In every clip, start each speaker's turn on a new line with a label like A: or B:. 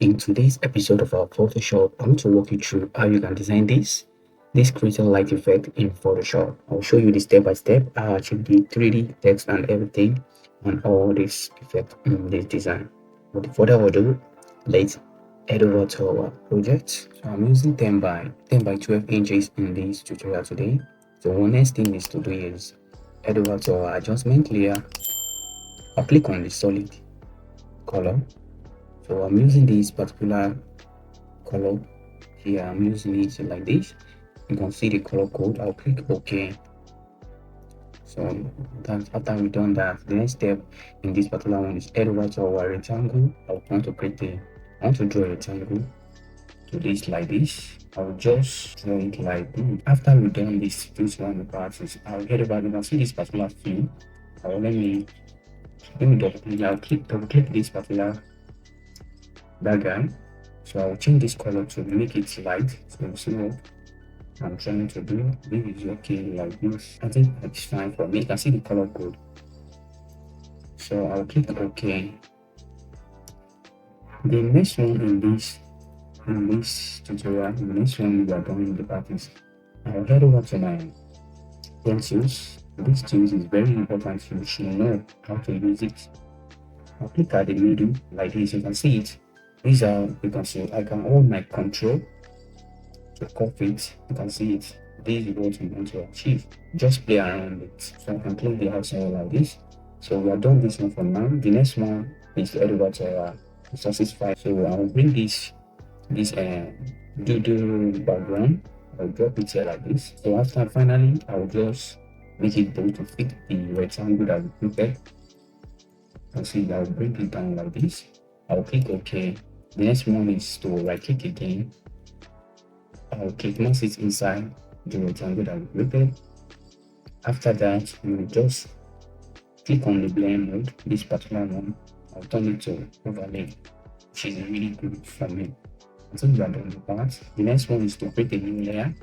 A: In today's episode of our Photoshop, I'm going to walk you through how you can design this creating light effect in Photoshop. I'll show you the step by step how I achieve the 3D text and everything and all this effect in this design. But further ado, let's head over to our project. So I'm using 10 by 12 inches in this tutorial today. So one next thing is to do is head over to our adjustment layer. I'll click on the solid color. So I'm using this particular color here. I'm using it like this. You can see the color code. I'll click OK. So that after we've done that, the next step in this particular one is head over to our rectangle. I want to draw a rectangle to this like this. I'll just draw it like this. After we've done this one part is I'll head over. You can see this particular field. Let me double click. I'll double click this particular that guy. So I'll change this color to make it light. So you see what I'm trying to do. This is okay like this. I think it's fine for me. You can see the color code. So I'll click OK. The next one in this tutorial, the next one we are doing the practice. I'll head over to my pencils. This tools is very important. You should know how to use it. I'll click at the middle like this. You can see it. These are, you can see, I can hold my control to copy it. You can see it. This is what we want to achieve. Just play around it. So I can click the outside like this. So we are done this one for now. The next one is to head over to our resources file. So I will bring this Doodle background. I'll drop it here like this. So after finally, I will just make it bold to fit the rectangle that we prepared. You can see I will bring it down like this. I'll click OK. The next one is to right click again. I'll click once it's inside the rectangle that we created. After that, you will just click on the blend mode. This particular one, I'll turn it to overlay, which is really good for me. Until you are done the part, the next one is to create a new layer.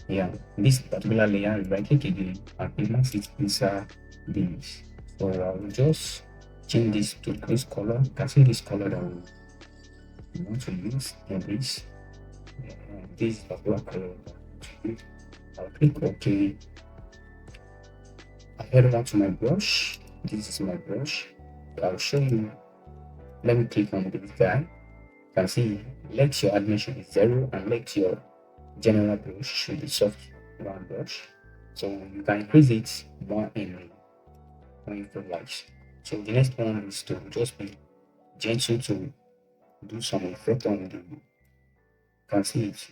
A: Yeah, this particular layer, right click again and once it's inside this. So I will just change this to this color. You can see this color that we want to use in this particular color. I'll click OK. I head over to my brush. This is my brush. I'll show you. Let me click on this guy. You can see let your animation is 0 and let your general brush should be soft round brush. So you can increase it more in when you feel like. So the next one is to just be gentle to do some effect on the. You can see it.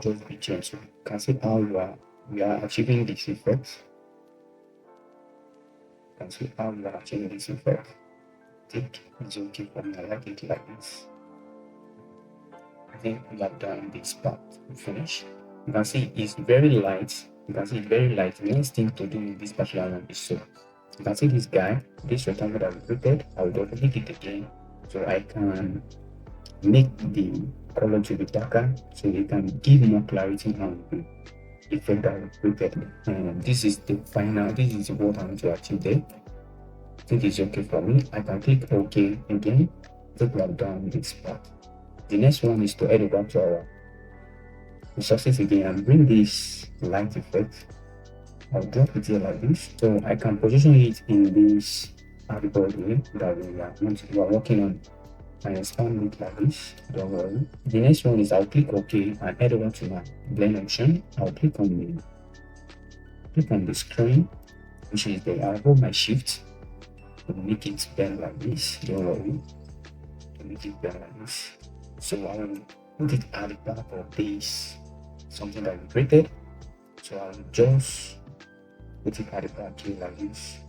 A: Just be gentle. You can see how we are achieving this effect. You can see how we are achieving this effect. I think it's okay for me. I like it like this. I think we have done this part. We finish. You can see it's very light. You can see it's very light. The next thing to do in this particular one is so. You can see this guy, this rectangle that we created. I will double click it again so I can make the color to be darker so you can give more clarity on the effect that we created. And this is the final, this is what I want to achieve there. I think it's okay for me. I can click OK again. I think we have done this part. The next one is to head over to our resources again and bring this light effect. I'll drop it here like this, so I can position it in this artboard here that we are working on and expand it like this. Don't worry. The next one is I'll click OK and head over to my blend option. I'll click on the screen, which is there. I'll hold my shift to make it bend like this. Don't worry. To make it bend like this. So I will put it at the back of this something that we created. So I'll just put it at the back here like this.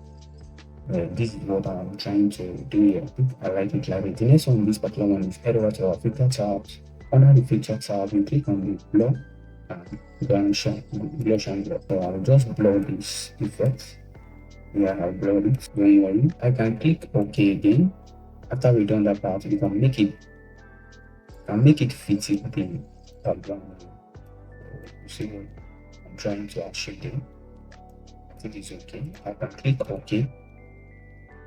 A: This is what I'm trying to do here. I like it like it. The next one, this particular one, is head over to our filter tab. Under the filter tab, you click on the blur and blush and blur. So I'll just blur this effect. Yeah, I'll blur it. Don't worry. I can click OK again. After we've done that part, you can make it fit the background. You see what I'm trying to achieve there. I think it's okay. I can click OK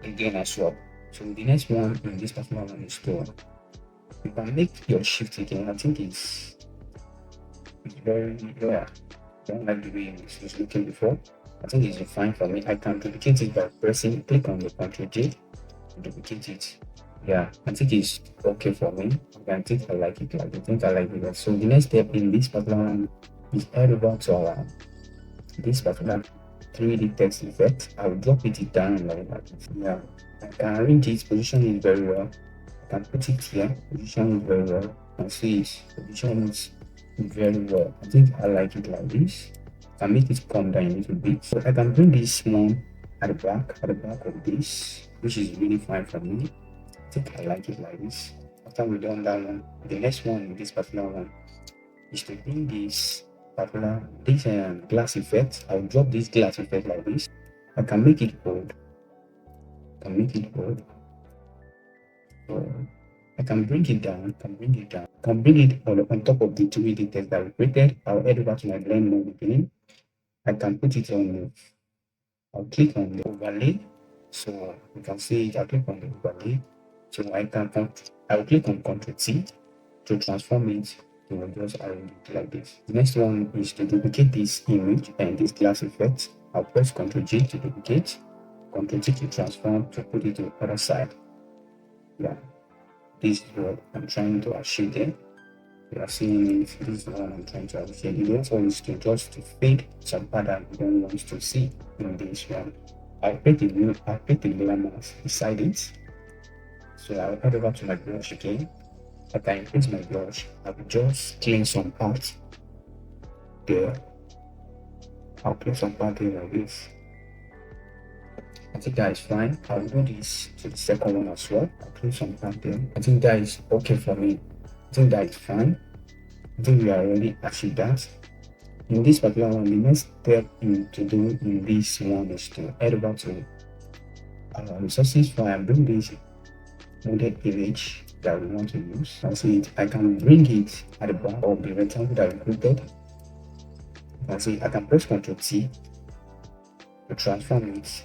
A: again as well. So the next one in this particular one is to You can make your shift again. I think it's very, yeah, I don't like the way it was looking before. I think it's fine for me. I can duplicate it by pressing, click on the Ctrl J to duplicate it. Yeah, I think it's okay for me. I think I like it. I think I like it. So the next step in this particular one is head over to our this particular 3D text effect. I'll drop it down like that. Yeah, I can arrange it, position it very well. I can put it here, position it very well, and see it, position it very well. I think I like it like this. I can make it come down a little bit. So I can bring this one at the back of this, which is really fine for me. I think I like it like this. After we've done that one, the next one, this particular one, is to bring this particular glass effect. I'll drop this glass effect like this. I can make it bold. So I can bring it down, can bring it on top of the 2D text that we created. I'll head over to my blend mode beginning. I can put it on I'll click on the overlay. So you can see I'll click on the overlay. So I'll click on Ctrl T to transform it to just arrange it like this. The next one is to duplicate this image and this glass effect. I'll press Ctrl J to duplicate, Ctrl T to transform to put it to the other side. Yeah, this is what I'm trying to achieve there. You are seeing it, this is what I'm trying to achieve. The next one is to just to fade some pattern we don't want to see in this one. I'll create a layer mask beside it. So I'll head over to my brush again. I can increase my brush. I will just clean some parts there. I'll clean some part there like this. I think that is fine. I'll do this to the second one as well. I'll clean some part there. I think that is okay for me. I think that is fine. I think we already achieved that. In this particular one, the next step to do in this one is to head over to our resources file and bring this model image that we want to use. I see it. I can bring it at the back of the rectangle that we created. You can see I can press Ctrl T to transform it.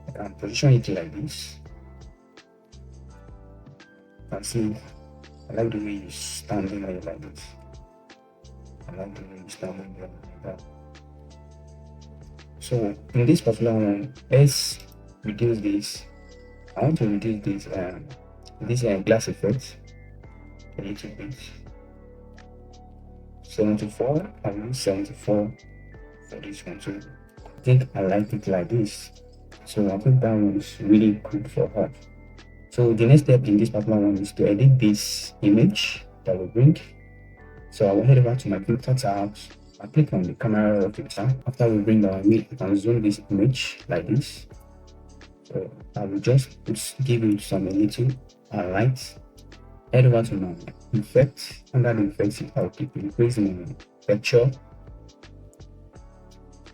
A: I can position it like this. You can see I like the way you standing there like this. I like the way you standing there like that. So in this particular one, let's reduce this. I want to reduce this glass effect a little bit. 74. I will use 74 for this one too. I think I like it like this. So I think that one is really good for her. So the next step in this particular one is to edit this image that we bring. So I will head over to my filter tabs. I click on the camera roll filter. After we bring our image, I can zoom this image like this. So I will just give it some a little light. Head over to my effect. Under the effects, I will increase my texture.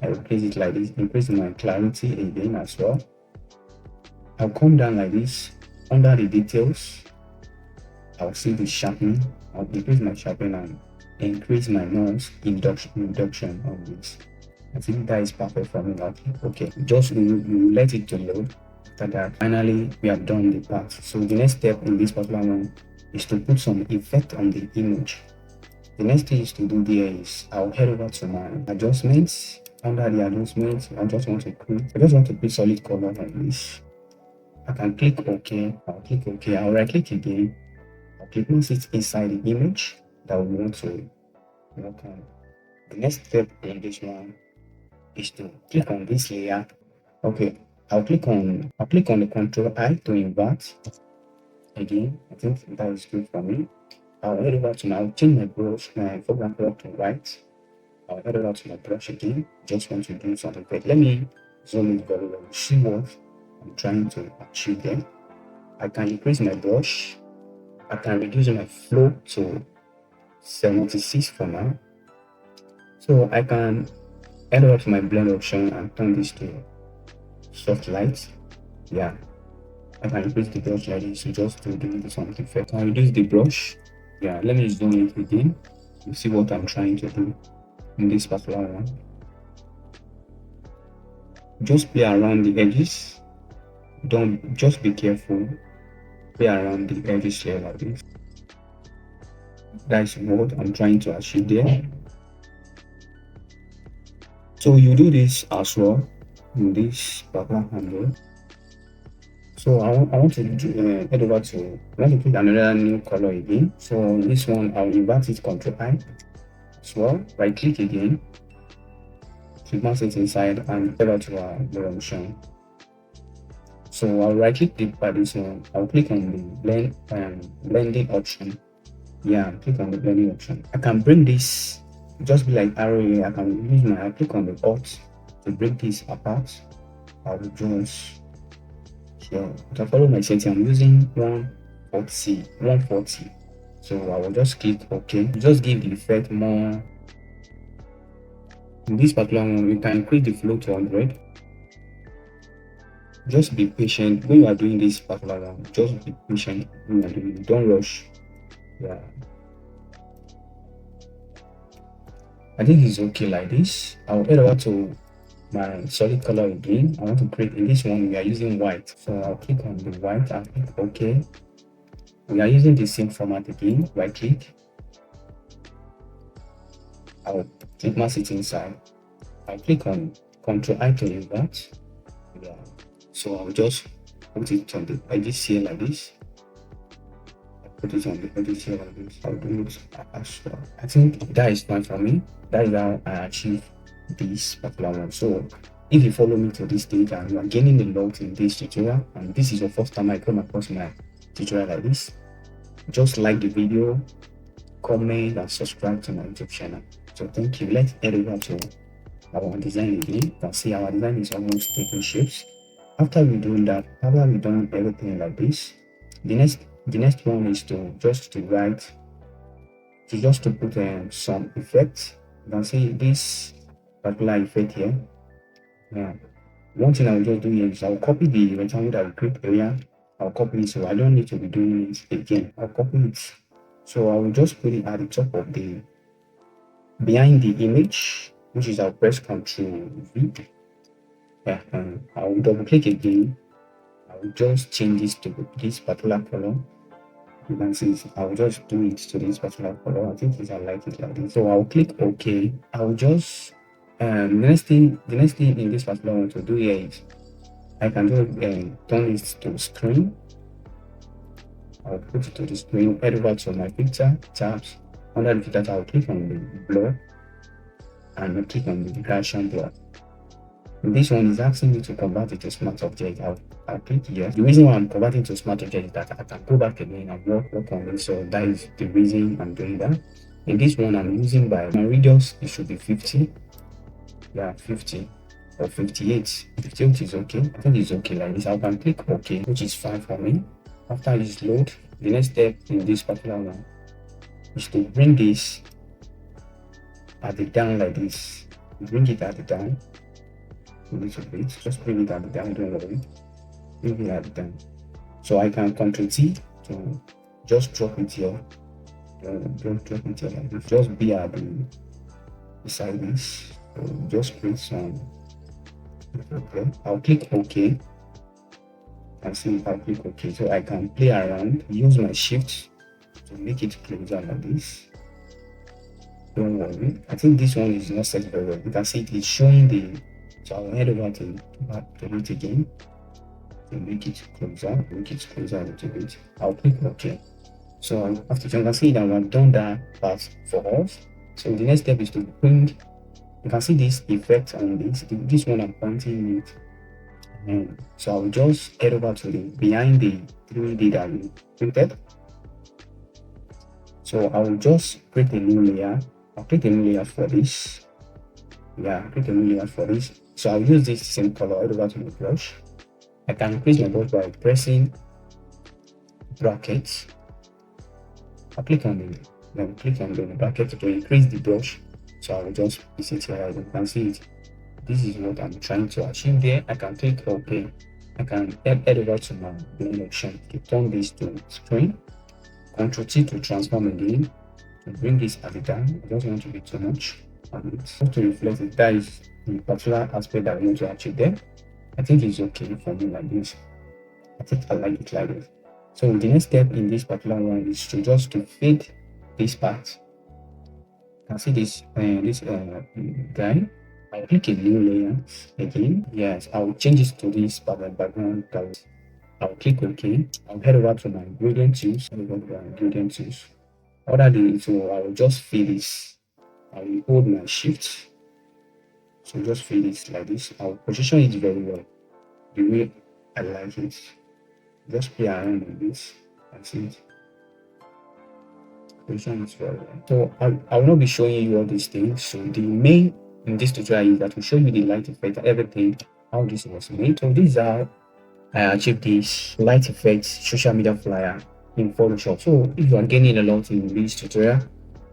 A: I will place it like this, increase my clarity again as well. I'll come down like this. Under the details, I'll see the sharpening. I'll decrease my sharpening and increase my noise reduction on this. I think that is perfect for me. Okay, just you let it to load. After that, finally we have done the part. So the next step in this particular one is to put some effect on the image. The next thing is to do there is I'll head over to my adjustments. Under the adjustments, I just want to put solid color like this. I can click OK. I'll click OK. I'll right click again. I'll click once it's inside the image that we want to work on. The next step in this one is to click on this layer. Okay, I'll click on the Ctrl I to invert. Again, I think that is good for me. I'll head over to I'll change my brush, my foreground color to white. I'll head over to my brush again. Just want to do something. Let me zoom in very well. See what I'm trying to achieve there. I can increase my brush. I can reduce my flow to 76 for now. So I can head over to my blend option and turn this to soft light. Yeah, I can increase the brush like this just to give it some effect. I can reduce the brush. Yeah, let me zoom it again. You see what I'm trying to do in this particular one. Just play around the edges. Don't just be careful. Play around the edges here like this. That's what I'm trying to achieve there. So you do this as well in this particular handle. So I want to head over to, I want to pick another new color again. So this one, I'll invert it, Control I as well. Right click again, click mouse it inside and head over to our option. So I'll right click by this one. I'll click on the blending option. Yeah, click on the blending option. I can bring this, just be like arrow here. I can use my, I'll click on the Alt to break this apart. I will just, so to follow my setting, I'm using 140. So I will just click OK. Just give the effect more. In this particular one, you can increase the flow to 100. Just be patient when you are doing this particular one. Just be patient when you are doing it. Don't rush. Yeah. I think it's okay like this. I'll head over to my solid color again. I want to create, in this one we are using white, so I'll click on the white and click OK. We are using the same format again. Right click, I'll click mouse it inside, I'll click on Ctrl I to invert. Yeah, so I'll just put it on the edges here like this. I'll put it on the edges here like this. I'll do it as well. I think that is fine for me. That is how I achieve this particular one. So if you follow me to this stage and you are gaining a lot in this tutorial, and this is your first time I come across my tutorial like this, just like the video, comment and subscribe to my YouTube channel. So thank you. Let's head over to our design again. You can see our design is almost taking shapes. After we do that, after we done everything like this, the next one is to just to put some effects. You can see this particular effect here. Yeah, one thing I will just do here is I'll copy the rectangle that we create area. I'll copy it, so I don't need to be doing it again. I'll copy it, so I will just put it at the top of the behind the image, which is I'll press Ctrl V. Yeah, and I will double click again. I will just change this to this particular color. You can see I will just do it to this particular color. I think I like it like this. So I'll click OK. I'll just the next thing in this particular one to do here is I can just turn this to screen. I'll put it to the screen. Head over to my picture tabs. Under the picture tab, I'll click on the blur and I'll click on the gradation blur. This one is asking me to convert it to smart object. I'll click here. The reason why I'm converting to smart object is that I can go back again and work on it. So that is the reason I'm doing that. In this one, I'm using by my radius, it should be 50. Yeah, 50 or 58. 58 is okay. I think it's okay like this. I can click OK, which is fine for me. After this load, the next step in this particular one is to bring this at the down like this. Bring it at the down. A little bit, just bring it at the down, don't worry. Bring it at the down. So I can Ctrl T to just drop it here. Don't drop it here like this. Just be at the beside this. So just create some. Okay, I'll click OK. And see, I'll click OK. So I can play around, use my shift to make it closer like this. Don't worry. I think this one is not set very well. You can see it is showing the. So I'll head over to it again to make it closer a little bit. I'll click OK. So after you can see that I've done that part for us. So the next step is to bring, you can see this effect on this one I'm pointing it. And so I'll just head over to the behind the 3D that we printed. So I will just create a new layer. I'll create a new layer for this. Yeah, create a new layer for this. So I'll use this same color. Head over to the brush. I can increase my brush by pressing brackets. I'll click on the bracket to increase the brush. So I will just place it here. You can see it. This is what I'm trying to achieve there. I can click OK. I can head over to my blend option to turn this to screen. Ctrl T to transform again. To bring this at the down. I don't want to be too much. And it's to reflect it. That is the particular aspect that I want to achieve there. I think it's okay for me like this. I think I like it like this. So the next step in this particular one is to just fade this part. You can see this guy. I'll click a new layer again. Yes, I'll change it to this background color. I'll click OK. I'll head over to my gradient tools. Other than so I will just fill this. I will hold my shift. So just fill it like this. I'll position it very well, the way I like it. Just play around with this and see it. Position it very well. So I will not be showing you all these things. So the main in this tutorial is that we show you the light effect, everything, how this was made. So these are I achieved this light effect social media flyer in Photoshop. So if you are gaining a lot in this tutorial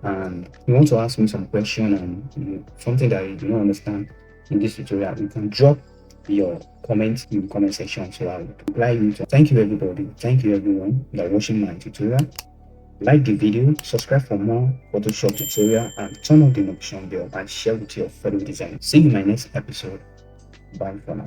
A: and you want to ask me some question and something that you do not understand in this tutorial, you can drop your comment in the comment section, so I'll reply you. Thank you everybody. Thank you everyone that watching my tutorial. Like the video, subscribe for more Photoshop tutorial, and turn on the notification bell and share with your fellow designers. See you in my next episode. Bye for now.